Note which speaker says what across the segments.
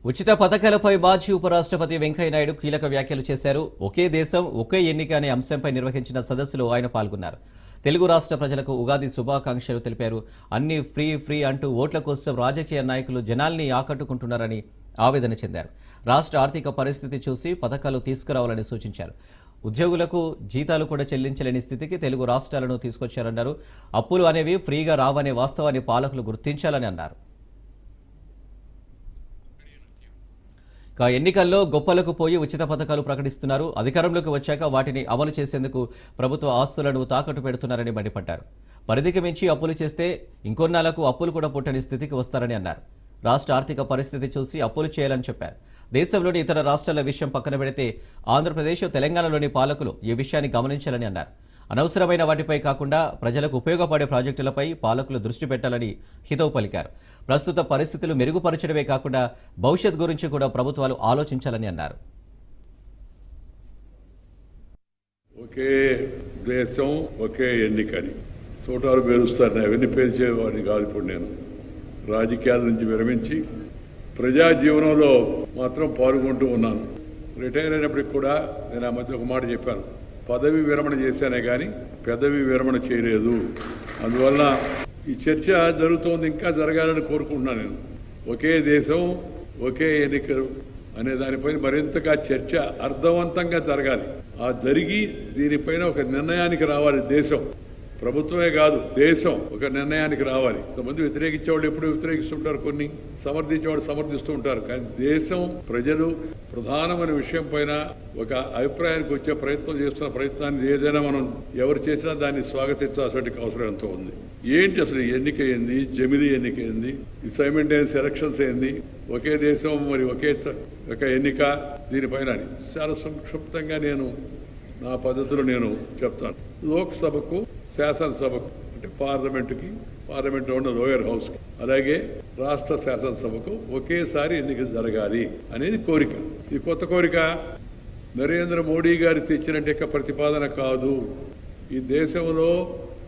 Speaker 1: ఉచిత పథకాలపై మాజీ ఉపరాష్ట్రపతి వెంకయ్యనాయుడు కీలక వ్యాఖ్యలు చేశారు. ఒకే దేశం ఒకే ఎన్నిక అనే అంశంపై నిర్వహించిన సదస్సులో ఆయన పాల్గొన్నారు. తెలుగు రాష్ట్ర ప్రజలకు ఉగాది శుభాకాంక్షలు తెలిపారు. అన్ని ఫ్రీ అంటూ ఓట్ల కోసం రాజకీయ నాయకులు జనాల్ని ఆకట్టుకుంటున్నారని ఆవేదన చెందారు. రాష్ట్ర ఆర్థిక పరిస్థితి చూసి పథకాలు తీసుకురావాలని సూచించారు. ఉద్యోగులకు జీతాలు కూడా చెల్లించలేని స్థితికి తెలుగు రాష్ట్రాలను తీసుకొచ్చారన్నారు. అప్పులు అనేవి ఫ్రీగా రావనే వాస్తవాన్ని పాలకులు గుర్తించాలని అన్నారు. ఎన్నికల్లో గొప్పలకు పోయి ఉచిత పథకాలు ప్రకటిస్తున్నారు. అధికారంలోకి వచ్చాక వాటిని అమలు చేసేందుకు ప్రభుత్వ ఆస్తులను తాకట్టు పెడుతున్నారని మండిపడ్డారు. పరిధికి మించి అప్పులు చేస్తే ఇంకొన్నాళ్లకు అప్పులు కూడా పుట్టని స్థితికి వస్తారని అన్నారు. రాష్ట్ర ఆర్థిక పరిస్థితి చూసి అప్పులు చేయాలని చెప్పారు. దేశంలోని ఇతర రాష్ట్రాల విషయం పక్కన పెడితే ఆంధ్రప్రదేశ్, తెలంగాణలోని పాలకులు ఈ విషయాన్ని గమనించాలని అన్నారు. అనవసరమైన వాటిపై కాకుండా ప్రజలకు ఉపయోగపడే ప్రాజెక్టులపై పాలకులు దృష్టి పెట్టాలని హితవు పలికారు. ప్రస్తుత పరిస్థితులు మెరుగుపరచడమే కాకుండా భవిష్యత్ గురించి కూడా ప్రభుత్వాలు ఆలోచించాలని అన్నారు.
Speaker 2: ఒకే దేశం ఒకే ఎన్నికని చోటాలు పేరుస్తారు. అవన్నీ పేర్చేవాడిని కాదు. ఇప్పుడు నేను రాజకీయాల నుంచి విరమించి ప్రజా జీవనంలో మాత్రం పాల్గొంటూ ఉన్నాను. రిటైర్ అయినప్పటికి కూడా నేను ఆ మధ్య ఒక మాట చెప్పాను. పదవి విరమణ చేశానే కానీ పెదవి విరమణ చేయలేదు. అందువల్ల ఈ చర్చ జరుగుతోంది, ఇంకా జరగాలని కోరుకుంటున్నాను. నేను ఒకే దేశం ఒకే ఎన్నికలు అనే దానిపైన మరింతగా చర్చ అర్థవంతంగా జరగాలి. ఆ జరిగి దీనిపైన ఒక నిర్ణయానికి రావాలి. దేశం, ప్రభుత్వమే కాదు, దేశం ఒక నిర్ణయానికి రావాలి. కొంతమంది వ్యతిరేకించేవాళ్ళు ఎప్పుడు వ్యతిరేకిస్తుంటారు, కొన్ని సమర్థించేవాళ్ళు సమర్థిస్తూ ఉంటారు. కానీ దేశం, ప్రజలు ప్రధానమైన విషయం పైన ఒక అభిప్రాయానికి వచ్చే ప్రయత్నం చేస్తున్న ప్రయత్నాన్ని ఏదైనా మనం ఎవరు చేసినా దాన్ని స్వాగతించాల్సిన అవసరం ఎంతో ఉంది. ఏంటి అసలు ఎన్నిక ఏంది, జమిలీ ఎన్నిక ఏంది, ఈ సైమల్టేనియస్ ఎలక్షన్స్ ఏంది, ఒకే దేశం మరి ఒక ఎన్నిక, దీనిపైన చాలా సంక్షిప్తంగా నేను నా పద్ధతిలో నేను చెప్తాను. లోక్సభకు, శాసనసభకు అంటే పార్లమెంట్లో ఉన్న లోయర్ హౌస్కి, అలాగే రాష్ట్ర శాసనసభకు ఒకేసారి ఎన్నిక జరగాలి అనేది కోరిక. ఈ కొత్త కోరిక నరేంద్ర మోడీ గారు తెచ్చినట్టు ప్రతిపాదన కాదు. ఈ దేశంలో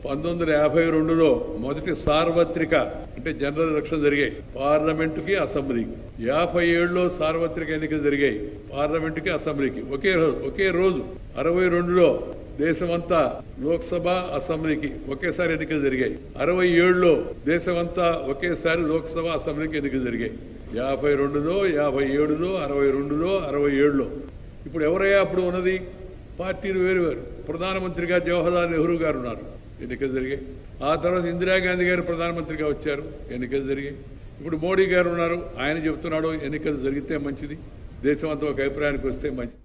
Speaker 2: 1952లో మొదటి సార్వత్రిక అంటే జనరల్ ఎలక్షన్ జరిగాయి పార్లమెంటుకి, అసెంబ్లీకి. 57లో సార్వత్రిక ఎన్నికలు జరిగాయి పార్లమెంటుకి, అసెంబ్లీకి ఒకే రోజు. 62లో దేశమంతా లోక్సభ, అసెంబ్లీకి ఒకేసారి ఎన్నికలు జరిగాయి. 67లో దేశమంతా ఒకేసారి లోక్సభ, అసెంబ్లీకి ఎన్నికలు జరిగాయి. 52లో, 57లో, 62లో, 67లో. ఇప్పుడు ఎవరయ్యా అప్పుడు ఉన్నది? పార్టీలు వేరు. ప్రధానమంత్రిగా జవహర్లాల్ నెహ్రూ గారు ఉన్నారు, ఎన్నికలు జరిగాయి. ఆ తర్వాత ఇందిరాగాంధీ గారు ప్రధానమంత్రిగా వచ్చారు, ఎన్నికలు జరిగాయి. ఇప్పుడు మోడీ గారు ఉన్నారు, ఆయన చెబుతున్నాడు ఎన్నికలు జరిగితే మంచిది, దేశం అంతా ఒక అభిప్రాయానికి వస్తే మంచిది.